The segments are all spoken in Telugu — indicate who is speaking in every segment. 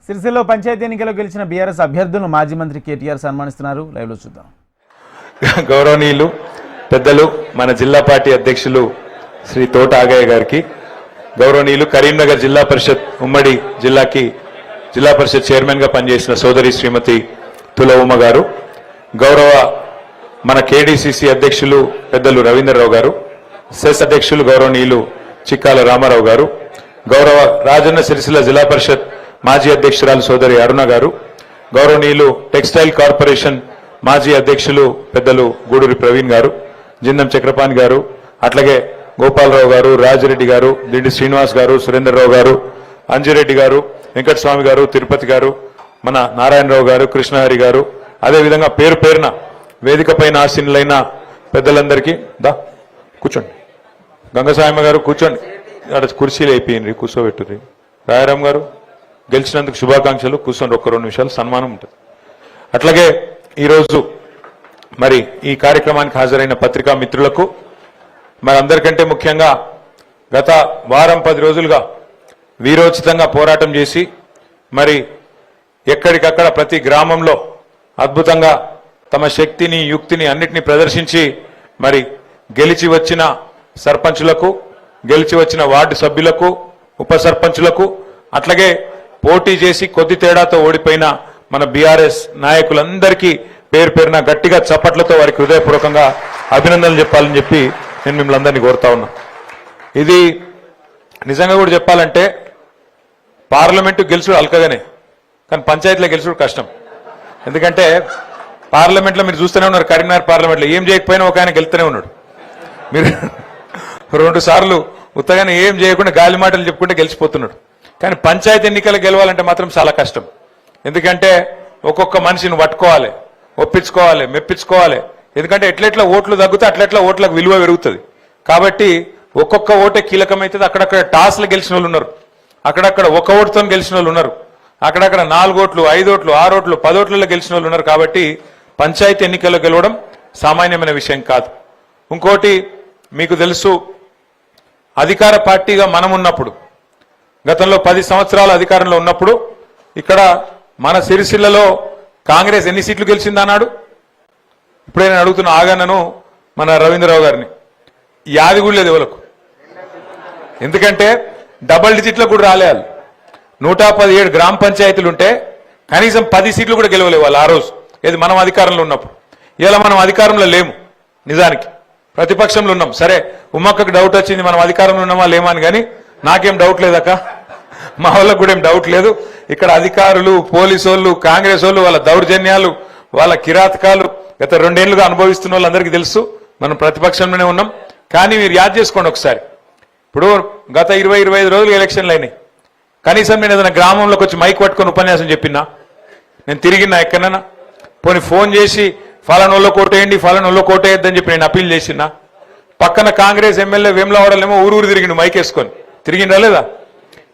Speaker 1: సిరిసిల్లలో పంచాయతీ ఎన్నికల్లో గెలిచిన బీఆర్ఎస్ అభ్యర్థులను మాజీ మంత్రి కేటీఆర్ సన్మానిస్తున్నారు. లైవ్ లో చూద్దాం.
Speaker 2: గౌరవనీయులు పెద్దలు మన జిల్లా పార్టీ అధ్యక్షులు శ్రీ తోట ఆగయ్య గారికి, గౌరవనీయులు కరీంనగర్ జిల్లా పరిషత్ ఉమ్మడి జిల్లాకి జిల్లా పరిషత్ చైర్మన్ గా పనిచేసిన సోదరి శ్రీమతి తుల ఉమ గారు, గౌరవ మన కేడీసీసీ అధ్యక్షులు పెద్దలు రవీంద్రరావు గారు, సెస్ అధ్యక్షులు గౌరవనీయులు చిక్కాల రామారావు గారు, గౌరవ రాజన్న సిరిసిల్ల జిల్లా పరిషత్ మాజీ అధ్యక్షురాలు సోదరి అరుణ గారు, గౌరవనీయులు టెక్స్టైల్ కార్పొరేషన్ మాజీ అధ్యక్షులు పెద్దలు గూడూరి ప్రవీణ్ గారు, జిందం చక్రపాణి గారు, అట్లాగే గోపాలరావు గారు, రాజిరెడ్డి గారు, దిండి శ్రీనివాస్ గారు, సురేంద్రరావు గారు, అంజిరెడ్డి గారు, వెంకటస్వామి గారు, తిరుపతి గారు, మన నారాయణరావు గారు, కృష్ణహరి గారు, అదేవిధంగా పేరు పేరున వేదిక పైన ఆసీనులైన పెద్దలందరికీ కూర్చోండి. గంగసాయమ్మ గారు కూర్చోండి, అక్కడ కుర్చీలు అయిపోయింది, కూర్చోబెట్టుర్రి. రాయారాం గారు గెలిచినందుకు శుభాకాంక్షలు, కూర్చోండి, ఒక్క 2 నిమిషాలు సన్మానం ఉంటుంది. అట్లాగే ఈరోజు మరి ఈ కార్యక్రమానికి హాజరైన పత్రికా మిత్రులకు, మరి అందరికంటే ముఖ్యంగా గత వారం 10 రోజులుగా వీరోచితంగా పోరాటం చేసి మరి ఎక్కడికక్కడ ప్రతి గ్రామంలో అద్భుతంగా తమ శక్తిని యుక్తిని అన్నిటినీ ప్రదర్శించి మరి గెలిచి వచ్చిన సర్పంచులకు, గెలిచి వచ్చిన వార్డు సభ్యులకు, ఉప సర్పంచులకు, అట్లాగే పోటీ చేసి కొద్ది తేడాతో ఓడిపోయిన మన బీఆర్ఎస్ నాయకులందరికీ పేరు పేరున గట్టిగా చప్పట్లతో వారికి హృదయపూర్వకంగా అభినందనలు చెప్పాలని చెప్పి నేను మిమ్మల్ని అందరినీ కోరుతా ఉన్నా. ఇది నిజంగా కూడా చెప్పాలంటే పార్లమెంటు గెలుచుడు అల్కగానే, కానీ పంచాయతీలో గెలుచుడు కష్టం. ఎందుకంటే పార్లమెంట్లో మీరు చూస్తూనే ఉన్నారు, కరీంనగర్ పార్లమెంట్లో ఏం చేయకపోయినా ఒక ఆయన గెలుస్తూనే ఉన్నాడు. మీరు 2 సార్లు ఉత్తగానే ఏం చేయకుండా గాలి మాటలు చెప్పుకుంటే గెలిచిపోతున్నాడు. కానీ పంచాయతీ ఎన్నికలు గెలవాలంటే మాత్రం చాలా కష్టం. ఎందుకంటే ఒక్కొక్క మనిషిని పట్టుకోవాలి, ఒప్పించుకోవాలి, మెప్పించుకోవాలి. ఎందుకంటే ఎట్లెట్లా ఓట్లు తగ్గుతే అట్లెట్లా ఓట్లకు విలువ పెరుగుతుంది. కాబట్టి ఒక్కొక్క ఓటే కీలకమైతుంది. అక్కడక్కడ టాస్లు గెలిచిన వాళ్ళు ఉన్నారు, అక్కడక్కడ 1 ఓటుతో గెలిచిన వాళ్ళు ఉన్నారు, అక్కడక్కడ 4 ఓట్లు, 5 ఓట్లు, 6 ఓట్లు, 10 ఓట్లలో గెలిచిన వాళ్ళు ఉన్నారు. కాబట్టి పంచాయతీ ఎన్నికల్లో గెలవడం సామాన్యమైన విషయం కాదు. ఇంకోటి మీకు తెలుసు, అధికార పార్టీగా మనం ఉన్నప్పుడు, గతంలో 10 సంవత్సరాల అధికారంలో ఉన్నప్పుడు ఇక్కడ మన సిరిసిల్లలో కాంగ్రెస్ ఎన్ని సీట్లు గెలిచిందన్నాడు. ఇప్పుడే నేను అడుగుతున్న ఆగన్నను, మన రవీంద్రరావు గారిని, యాది కూడా లేదు ఎవరికి. ఎందుకంటే డబల్ డిజిట్లో కూడా రాలేదు. 117 గ్రామ పంచాయతీలు ఉంటే కనీసం 10 సీట్లు కూడా గెలవలేవు వాళ్ళు ఆ రోజు. ఏది మనం అధికారంలో ఉన్నప్పుడు. ఇలా మనం అధికారంలో లేము, నిజానికి ప్రతిపక్షంలో ఉన్నాం. సరే, ఉమ్మక్కకు డౌట్ వచ్చింది మనం అధికారంలో ఉన్నామా లేమా అని, కానీ నాకేం డౌట్ లేదక్క, మా వాళ్ళకు కూడా ఏం డౌట్ లేదు. ఇక్కడ అధికారులు, పోలీసు వాళ్ళు, కాంగ్రెస్ వాళ్ళు, వాళ్ళ దౌర్జన్యాలు, వాళ్ళ కిరాతకాలు గత 2 ఏళ్లుగా అనుభవిస్తున్న వాళ్ళందరికీ తెలుసు. మనం ప్రతిపక్షంలోనే ఉన్నాం. కానీ మీరు యాద్ చేసుకోండి ఒకసారి, ఇప్పుడు గత 20-25 రోజులు ఎలక్షన్లు అయినాయి. కనీసం నేను ఏదైనా గ్రామంలోకి వచ్చి మైక్ పట్టుకొని ఉపన్యాసం చెప్పినా, నేను తిరిగినా ఎక్కడైనా, పోనీ ఫోన్ చేసి ఫలానోళ్ళో కోటేయండి, ఫలానోళ్ళో కోటేయద్దని చెప్పి నేను అప్పీల్ చేసినా, పక్కన కాంగ్రెస్ ఎమ్మెల్యే వేములవాడలేమో ఊరూరు తిరిగిండు మైక్ వేసుకొని, తిరిగిండా లేదా?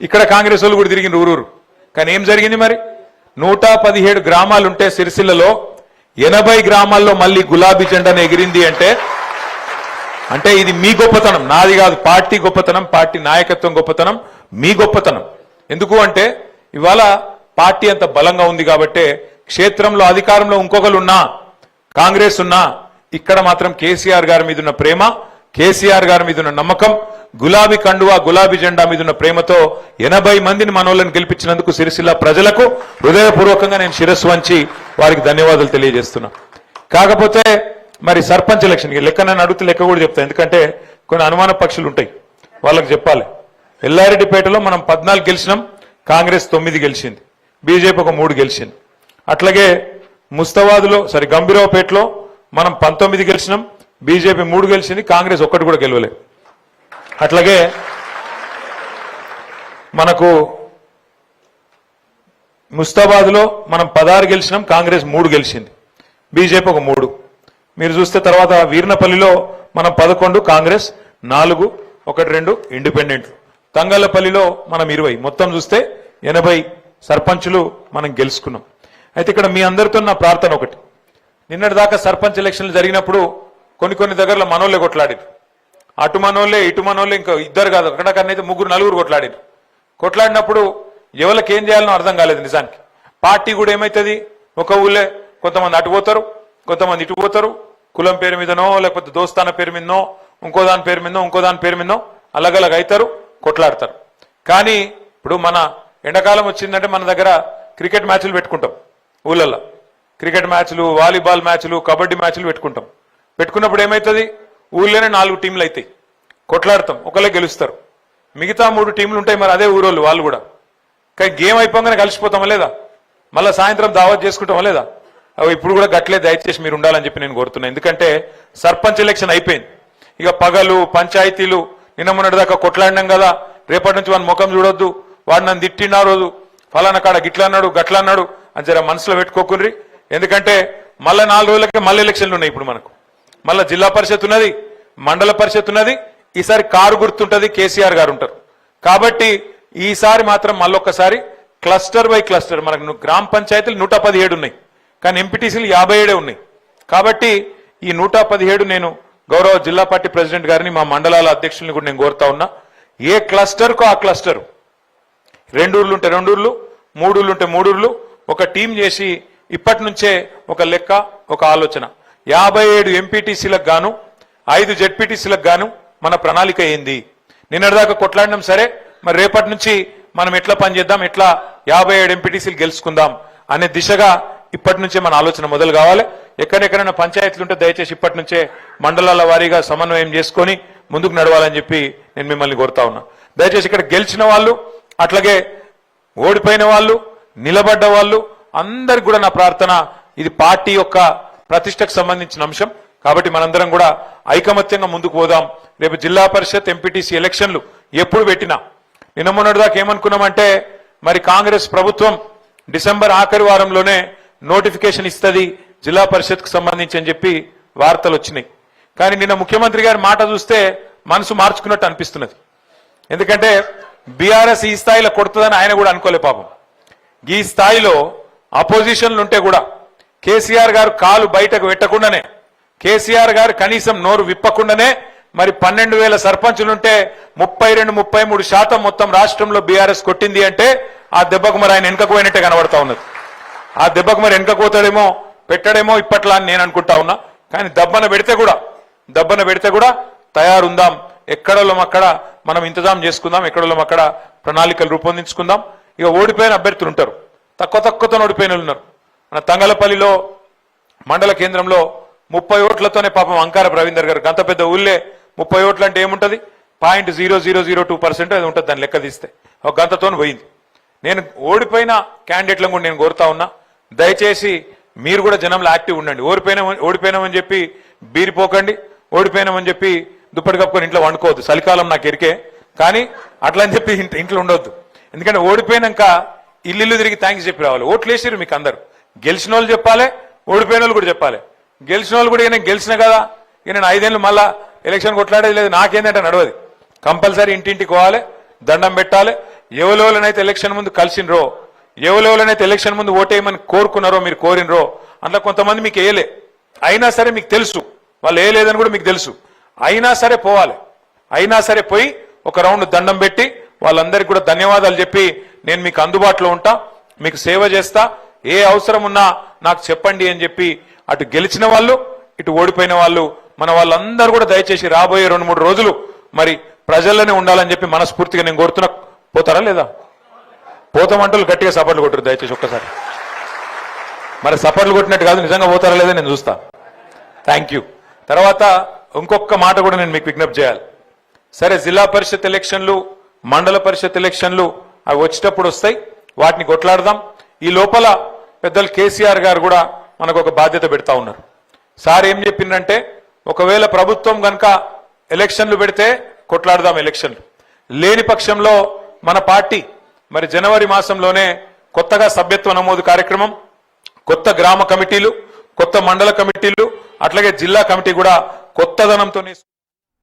Speaker 2: ఇక్కడ కాంగ్రెస్ వాళ్ళు కూడా తిరిగిండు ఊరూరు. కానీ ఏం జరిగింది మరి? 117 గ్రామాలుంటే సిరిసిల్లలో 80 గ్రామాల్లో మళ్ళీ గులాబీ జెండాను ఎగిరింది అంటే ఇది మీ గొప్పతనం, నాది కాదు. పార్టీ గొప్పతనం, పార్టీ నాయకత్వం గొప్పతనం, మీ గొప్పతనం. ఎందుకు అంటే ఇవాళ పార్టీ అంత బలంగా ఉంది కాబట్టే క్షేత్రంలో అధికారంలో ఇంకొకరు ఉన్నా, కాంగ్రెస్ ఉన్నా, ఇక్కడ మాత్రం కేసీఆర్ గారి మీద ఉన్న ప్రేమ, కేసీఆర్ గారి మీద ఉన్న నమ్మకం, గులాబీ కండువా, గులాబీ జెండా మీద ఉన్న ప్రేమతో 80 మందిని మనోళ్ళని గెలిపించినందుకు సిరిసిల్ల ప్రజలకు హృదయపూర్వకంగా నేను శిరస్సు వంచి వారికి ధన్యవాదాలు తెలియజేస్తున్నా. కాకపోతే మరి సర్పంచ్ ఎలక్షన్ లెక్క నన్ను అడిగితే లెక్క కూడా చెప్తాను. ఎందుకంటే కొన్ని అనుమాన పక్షులు ఉంటాయి, వాళ్ళకి చెప్పాలి. ఎల్లారెడ్డిపేటలో మనం 14 గెలిచినాం, కాంగ్రెస్ 9 గెలిచింది, బీజేపీ ఒక 3 గెలిచింది. అట్లాగే గంభీరావుపేటలో మనం 19 గెలిచినాం, బీజేపీ 3 గెలిచింది, కాంగ్రెస్ 1 కూడా గెలవలేదు. అట్లాగే మనకు ముస్తాబాద్లో మనం 16 గెలిచినాం, కాంగ్రెస్ 3 గెలిచింది, బీజేపీ ఒక 3. మీరు చూస్తే తర్వాత వీర్నపల్లిలో మనం 11, కాంగ్రెస్ 4, 1-2 ఇండిపెండెంట్. తంగళ్లపల్లిలో మనం 20. మొత్తం చూస్తే 80 సర్పంచులు మనం గెలుచుకున్నాం. అయితే ఇక్కడ మీ అందరితో నా ప్రార్థన ఒకటి, నిన్నటి దాకా సర్పంచ్ ఎలక్షన్లు జరిగినప్పుడు కొన్ని దగ్గరలో మనోళ్ళే కొట్లాడారు. అటు మనోళ్ళే ఇటు మనోళ్ళే, ఇంకా 2 కాదు, అక్కడకన్నా అయితే 3-4 కొట్లాడారు. కొట్లాడినప్పుడు ఎవరికి ఏం చేయాలనో అర్థం కాలేదు నిజానికి. పార్టీ కూడా ఏమవుతుంది, ఒక ఊళ్ళే కొంతమంది అటు పోతారు, కొంతమంది ఇటు పోతారు, కులం పేరు మీదనో లేకపోతే దోస్తాన పేరు మీదనో ఇంకో దాని పేరు మీదనో ఇంకో దాని పేరు మీదనో అలగలగ అవుతారు, కొట్లాడతారు. కానీ ఇప్పుడు మన ఎండాకాలం వచ్చిందంటే మన దగ్గర క్రికెట్ మ్యాచ్లు పెట్టుకుంటాం, ఊళ్ళల్లో క్రికెట్ మ్యాచ్లు, వాలీబాల్ మ్యాచ్లు, కబడ్డీ మ్యాచ్లు పెట్టుకుంటాం. పెట్టుకున్నప్పుడు ఏమవుతుంది, ఊళ్ళోనే 4 టీంలు అవుతాయి, కొట్లాడతాం, ఒకళ్ళే గెలుస్తారు, మిగతా 3 టీంలు ఉంటాయి. మరి అదే ఊరోళ్ళు వాళ్ళు కూడా. కానీ గేమ్ అయిపోగానే కలిసిపోతామా లేదా, మళ్ళీ సాయంత్రం దావత్ చేసుకుంటామా లేదా? ఇప్పుడు కూడా గట్లే దయచేసి మీరు ఉండాలని చెప్పి నేను కోరుతున్నాను. ఎందుకంటే సర్పంచ్ ఎలక్షన్ అయిపోయింది, ఇక పగలు పంచాయతీలు నిన్న మొన్నటి దాకా కొట్లాడినాం కదా, రేపటి నుంచి వాడిని ముఖం చూడొద్దు, వాడు నన్ను తిట్టిన రోజు ఫలానా కాడ గిట్లా అన్నాడు గట్లా అన్నాడు అని జర మనసులో పెట్టుకోకుండ్రి. ఎందుకంటే మళ్ళీ 4 రోజులకే మళ్ళీ ఎలక్షన్లు ఉన్నాయి. ఇప్పుడు మనకు మళ్ళీ జిల్లా పరిషత్ ఉన్నది, మండల పరిషత్ ఉన్నది, ఈసారి కారు గుర్తుంటది, కేసీఆర్ గారు ఉంటారు. కాబట్టి ఈసారి మాత్రం మళ్ళొక్కసారి క్లస్టర్ బై క్లస్టర్ మనకు గ్రామ పంచాయతీలు 117 ఉన్నాయి, కానీ ఎంపీటీసీలు 57 ఉన్నాయి. కాబట్టి ఈ 117 నేను గౌరవ జిల్లా పార్టీ ప్రెసిడెంట్ గారిని, మా మండలాల అధ్యక్షుల్ని కూడా నేను కోరుతా ఉన్నా, ఏ క్లస్టర్కో ఆ క్లస్టర్, 2 ఊర్లు ఉంటే 2 ఊర్లు, 3 ఊర్లు ఉంటే 3 ఊర్లు, ఒక టీం చేసి ఇప్పటి నుంచే ఒక లెక్క, ఒక ఆలోచన, 57 ఎంపీటీసీలకు గాను 5 జెడ్పీటీసీలకు గాను మన ప్రణాళిక ఏంది, నిన్నటిదాకా కొట్లాడినాం సరే, మరి రేపటి నుంచి మనం ఎట్లా పనిచేద్దాం, ఎట్లా 57 ఎంపీటీసీలు గెలుచుకుందాం అనే దిశగా ఇప్పటి నుంచే మన ఆలోచన మొదలు కావాలి. ఎక్కడెక్కడైనా పంచాయతీలు ఉంటే దయచేసి ఇప్పటి నుంచే మండలాల వారీగా సమన్వయం చేసుకొని ముందుకు నడవాలని చెప్పి నేను మిమ్మల్ని కోరుతా ఉన్నా. దయచేసి ఇక్కడ గెలిచిన వాళ్ళు, అట్లాగే ఓడిపోయిన వాళ్ళు, నిలబడ్డ వాళ్ళు అందరికి కూడా నా ప్రార్థన, ఇది పార్టీ యొక్క ప్రతిష్టకు సంబంధించిన అంశం. కాబట్టి మనందరం కూడా ఐకమత్యంగా ముందుకు పోదాం. రేపు జిల్లా పరిషత్ ఎంపీటీసీ ఎలక్షన్లు ఎప్పుడు పెట్టినా, నిన్న మొన్నటి దాకా ఏమనుకున్నామంటే మరి కాంగ్రెస్ ప్రభుత్వం డిసెంబర్ ఆఖరి వారంలోనే నోటిఫికేషన్ ఇస్తుంది జిల్లా పరిషత్కు సంబంధించి అని చెప్పి వార్తలు వచ్చినాయి. కానీ నిన్న ముఖ్యమంత్రి గారి మాట చూస్తే మనసు మార్చుకున్నట్టు అనిపిస్తున్నది. ఎందుకంటే బీఆర్ఎస్ ఈ స్థాయిలో కొడుతుందని ఆయన కూడా అనుకోలే పాపం. ఈ స్థాయిలో అపోజిషన్లు ఉంటే కూడా కేసీఆర్ గారు కాలు బయటకు పెట్టకుండానే, కేసీఆర్ గారు కనీసం నోరు విప్పకుండానే మరి 12,000 సర్పంచులుంటే 32-33% మొత్తం రాష్ట్రంలో బీఆర్ఎస్ కొట్టింది అంటే ఆ దెబ్బకు మరి ఆయన వెనుకకు పోయినట్టే కనబడతా ఉన్నది. ఆ దెబ్బకు మరి వెనుక పోతాడేమో, పెట్టడేమో ఇప్పట్లా అని నేను అనుకుంటా ఉన్నా. కానీ దబ్బన పెడితే కూడా తయారుందాం, ఎక్కడోళ్ళం అక్కడ మనం ఇంతజాం చేసుకుందాం, ఎక్కడోళ్ళం అక్కడ ప్రణాళికలు రూపొందించుకుందాం. ఇక ఓడిపోయిన అభ్యర్థులు ఉంటారు, తక్కువతో ఓడిపోయిన ఉన్నారు. మన తంగలపల్లిలో మండల కేంద్రంలో 30 ఓట్లతోనే పాపం అంకార రవీందర్ గారు, గంత పెద్ద ఊళ్ళే 30 ఓట్లు అంటే ఏముంటది, 0.0002% అది ఉంటుంది, దాన్ని లెక్క తీస్తే ఒక గంతతో పోయింది. నేను ఓడిపోయిన క్యాండిడేట్లను కూడా నేను కోరుతా ఉన్నా, దయచేసి మీరు కూడా జనంలో యాక్టివ్ ఉండండి. ఓడిపోయినామని చెప్పి బీరిపోకండి, ఓడిపోయినామని చెప్పి దుప్పటి కప్పుకొని ఇంట్లో వండుకోవద్దు. చలికాలం నాకు ఎరికే, కానీ అట్లా అని చెప్పి ఇంట్లో ఉండొద్దు. ఎందుకంటే ఓడిపోయినాక ఇల్లు తిరిగి థ్యాంక్స్ చెప్పి రావాలి. ఓట్లు వేసిరు మీకు అందరు, గెలిచిన వాళ్ళు చెప్పాలి, ఓడిపోయిన వాళ్ళు కూడా చెప్పాలి. గెలిచిన వాళ్ళు కూడా నేను గెలిచిన కదా, ఇక నేను 5 ఏళ్ళు మళ్ళా ఎలక్షన్ కొట్లాడేది లేదు, నాకేందంటే నడవది. కంపల్సరీ ఇంటింటికి పోవాలి, దండం పెట్టాలి. ఎవరెవరైతే ఎలక్షన్ ముందు కలిసినరో, ఎవరెవరైతే ఎలక్షన్ ముందు ఓటేయమని కోరుకున్నారో, మీరు కోరినరో, అందులో కొంతమంది మీకు వేయలే, అయినా సరే మీకు తెలుసు వాళ్ళు వేయలేదని కూడా మీకు తెలుసు, అయినా సరే పోవాలి. అయినా సరే పోయి ఒక రౌండ్ దండం పెట్టి వాళ్ళందరికీ కూడా ధన్యవాదాలు చెప్పి నేను మీకు అందుబాటులో ఉంటా, మీకు సేవ చేస్తా, ఏ అవసరం ఉన్నా నాకు చెప్పండి అని చెప్పి అటు గెలిచిన వాళ్ళు, ఇటు ఓడిపోయిన వాళ్ళు, మన వాళ్ళందరూ కూడా దయచేసి రాబోయే 2-3 రోజులు మరి ప్రజల్లోనే ఉండాలని చెప్పి మనస్ఫూర్తిగా నేను కోరుతున్నా. పోతారా లేదా? పోతామంటూ గట్టిగా సపోర్ట్లు కొట్టరు దయచేసి ఒక్కసారి. మరి సపోర్ట్లు కొట్టినట్టు కాదు, నిజంగా పోతారా లేదా నేను చూస్తా. Thank you. తర్వాత ఇంకొక మాట కూడా నేను మీకు విజ్ఞప్తి చేయాలి. సరే, జిల్లా పరిషత్ ఎలక్షన్లు, మండల పరిషత్ ఎలక్షన్లు అవి వచ్చేటప్పుడు వస్తాయి, వాటిని కొట్లాడదాం. ఈ లోపల పెద్దలు కేసీఆర్ గారు కూడా మనకు ఒక బాధ్యత పెడతా ఉన్నారు. సార్ ఏం చెప్పిందంటే, ఒకవేళ ప్రభుత్వం గనక ఎలక్షన్లు పెడితే కొట్లాడదాం, ఎలక్షన్లు లేని పక్షంలో మన పార్టీ మరి జనవరి మాసంలోనే కొత్తగా సభ్యత్వ నమోదు కార్యక్రమం, కొత్త గ్రామ కమిటీలు, కొత్త మండల కమిటీలు, అట్లాగే జిల్లా కమిటీ కూడా కొత్త ధనంతో